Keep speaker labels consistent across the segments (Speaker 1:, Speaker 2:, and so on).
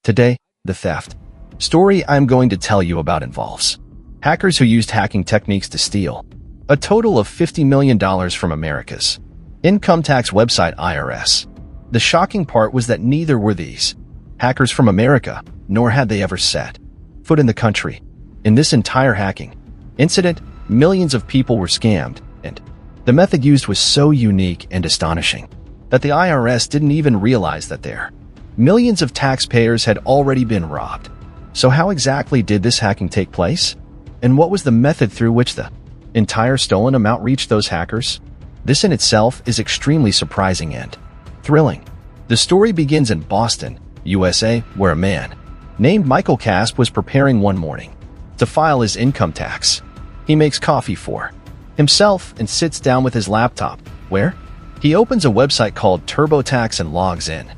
Speaker 1: Today, the theft story I'm going to tell you about involves hackers who used hacking techniques to steal a total of $50 million from America's income tax website IRS. The shocking part was that neither were these hackers from America, nor had they ever set foot in the country. In this entire hacking incident, millions of people were scammed, and the method used was so unique and astonishing that the IRS didn't even realize that their millions of taxpayers had already been robbed. So how exactly did this hacking take place? And what was the method through which the entire stolen amount reached those hackers? This in itself is extremely surprising and thrilling. The story begins in Boston, USA, where a man named Michael Casp was preparing one morning to file his income tax. He makes coffee for himself and sits down with his laptop, where he opens a website called TurboTax and logs in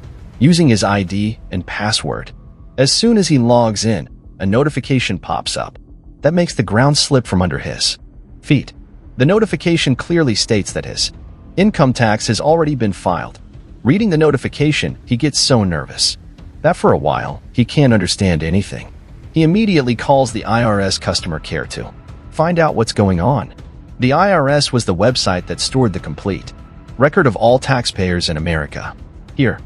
Speaker 1: using his ID and password. As soon as he logs in, a notification pops up that makes the ground slip from under his feet. The notification clearly states that his income tax has already been filed. Reading the notification, he gets so nervous that for a while, he can't understand anything. He immediately calls the IRS customer care to find out what's going on. The IRS was the website that stored the complete record of all taxpayers in America. Here,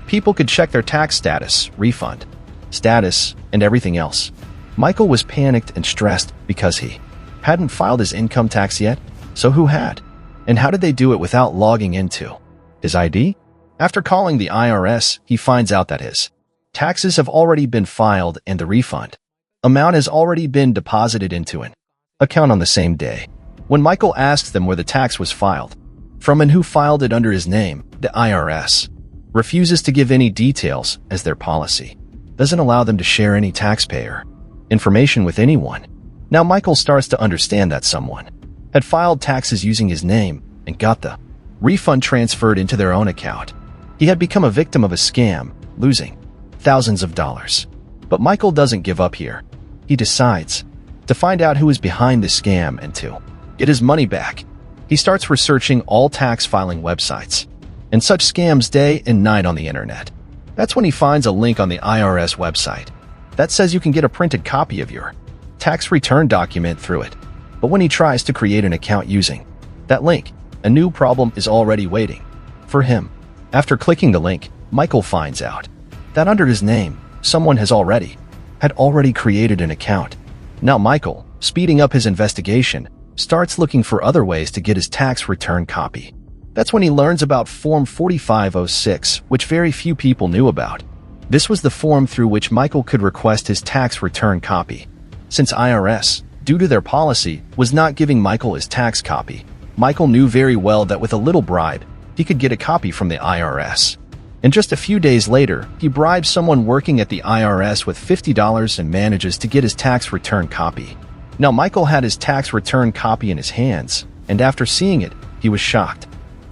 Speaker 1: people could check their tax status, refund status, and everything else. Michael was panicked and stressed because he hadn't filed his income tax yet. So who had? And how did they do it without logging into his ID? After calling the IRS, he finds out that his taxes have already been filed and the refund amount has already been deposited into an account on the same day. When Michael asks them where the tax was filed from and who filed it under his name, the IRS refuses to give any details, as their policy doesn't allow them to share any taxpayer information with anyone. Now Michael starts to understand that someone had filed taxes using his name and got the refund transferred into their own account. He had become a victim of a scam, losing thousands of dollars. But Michael doesn't give up here. He decides to find out who is behind the scam and to get his money back. He starts researching all tax filing websites and such scams day and night on the internet. That's when he finds a link on the IRS website that says you can get a printed copy of your tax return document through it. But when he tries to create an account using that link, a new problem is already waiting for him. After clicking the link, Michael finds out that under his name, someone had already created an account. Now Michael, speeding up his investigation, starts looking for other ways to get his tax return copy. That's when he learns about Form 4506, which very few people knew about. This was the form through which Michael could request his tax return copy. Since IRS, due to their policy, was not giving Michael his tax copy, Michael knew very well that with a little bribe, he could get a copy from the IRS. And just a few days later, he bribes someone working at the IRS with $50 and manages to get his tax return copy. Now Michael had his tax return copy in his hands, and after seeing it, he was shocked.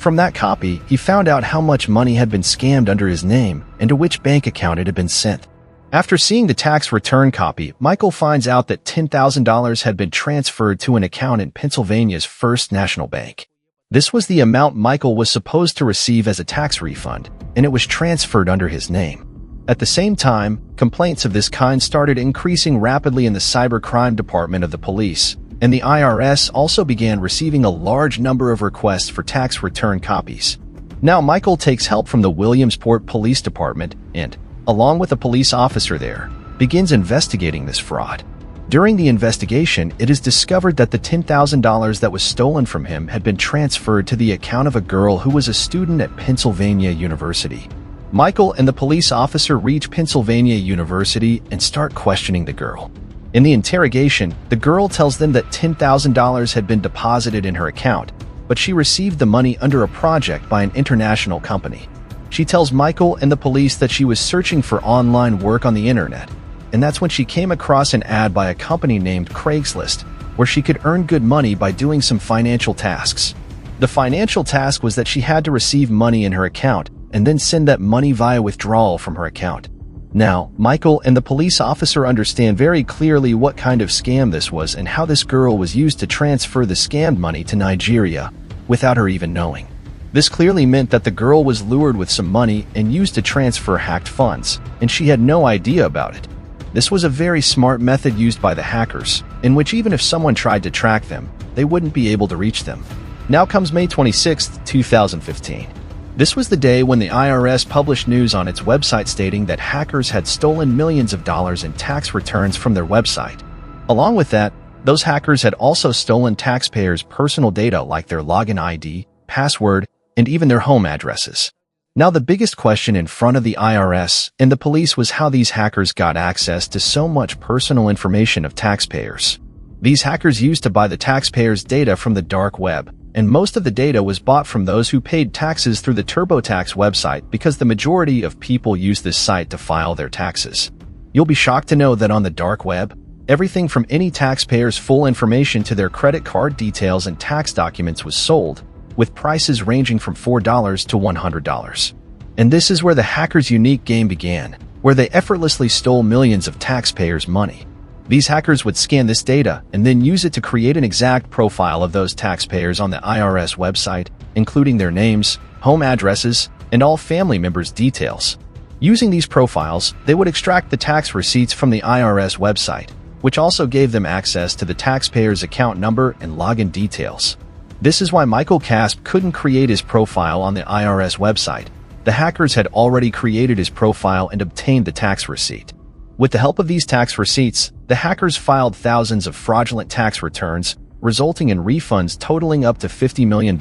Speaker 1: From that copy, he found out how much money had been scammed under his name and to which bank account it had been sent. After seeing the tax return copy, Michael finds out that $10,000 had been transferred to an account in Pennsylvania's First National Bank. This was the amount Michael was supposed to receive as a tax refund, and it was transferred under his name. At the same time, complaints of this kind started increasing rapidly in the cybercrime department of the police, and the IRS also began receiving a large number of requests for tax return copies. Now Michael takes help from the Williamsport Police Department and, along with a police officer there, begins investigating this fraud. During the investigation, it is discovered that the $10,000 that was stolen from him had been transferred to the account of a girl who was a student at Pennsylvania University. Michael and the police officer reach Pennsylvania University and start questioning the girl. In the interrogation, the girl tells them that $10,000 had been deposited in her account, but she received the money under a project by an international company. She tells Michael and the police that she was searching for online work on the internet, and that's when she came across an ad by a company named Craigslist, where she could earn good money by doing some financial tasks. The financial task was that she had to receive money in her account and then send that money via withdrawal from her account. Now, Michael and the police officer understand very clearly what kind of scam this was and how this girl was used to transfer the scammed money to Nigeria without her even knowing. This clearly meant that the girl was lured with some money and used to transfer hacked funds, and she had no idea about it. This was a very smart method used by the hackers, in which even if someone tried to track them, they wouldn't be able to reach them. Now comes May 26, 2015. This was the day when the IRS published news on its website stating that hackers had stolen millions of dollars in tax returns from their website. Along with that, those hackers had also stolen taxpayers' personal data like their login ID, password, and even their home addresses. Now the biggest question in front of the IRS and the police was how these hackers got access to so much personal information of taxpayers. These hackers used to buy the taxpayers' data from the dark web, and most of the data was bought from those who paid taxes through the TurboTax website because the majority of people use this site to file their taxes. You'll be shocked to know that on the dark web, everything from any taxpayer's full information to their credit card details and tax documents was sold, with prices ranging from $4 to $100. And this is where the hackers' unique game began, where they effortlessly stole millions of taxpayers' money. These hackers would scan this data and then use it to create an exact profile of those taxpayers on the IRS website, including their names, home addresses, and all family members' details. Using these profiles, they would extract the tax receipts from the IRS website, which also gave them access to the taxpayer's account number and login details. This is why Michael Casp couldn't create his profile on the IRS website. The hackers had already created his profile and obtained the tax receipt. With the help of these tax receipts, the hackers filed thousands of fraudulent tax returns, resulting in refunds totaling up to $50 million.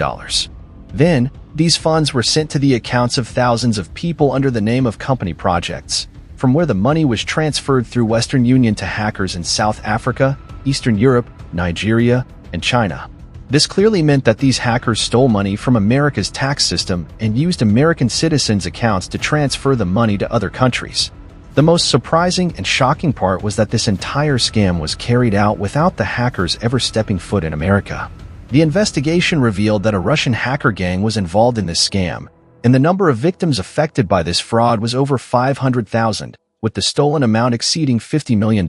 Speaker 1: Then, these funds were sent to the accounts of thousands of people under the name of company projects, from where the money was transferred through Western Union to hackers in South Africa, Eastern Europe, Nigeria, and China. This clearly meant that these hackers stole money from America's tax system and used American citizens' accounts to transfer the money to other countries. The most surprising and shocking part was that this entire scam was carried out without the hackers ever stepping foot in America. The investigation revealed that a Russian hacker gang was involved in this scam, and the number of victims affected by this fraud was over 500,000, with the stolen amount exceeding $50 million.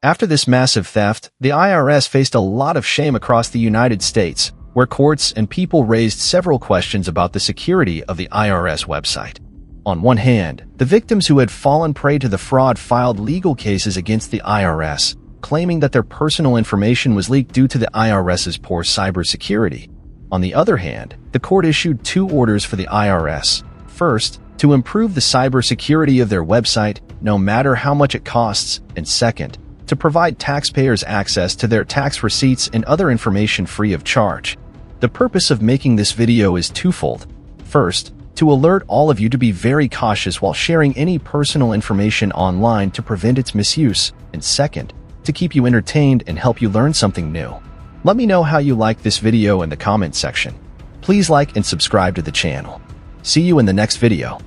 Speaker 1: After this massive theft, the IRS faced a lot of shame across the United States, where courts and people raised several questions about the security of the IRS website. On one hand, the victims who had fallen prey to the fraud filed legal cases against the IRS, claiming that their personal information was leaked due to the IRS's poor cybersecurity. On the other hand, the court issued two orders for the IRS. First, to improve the cybersecurity of their website, no matter how much it costs, and second, to provide taxpayers access to their tax receipts and other information free of charge. The purpose of making this video is twofold. First, to alert all of you to be very cautious while sharing any personal information online to prevent its misuse, and second, to keep you entertained and help you learn something new. Let me know how you like this video in the comment section. Please like and subscribe to the channel. See you in the next video.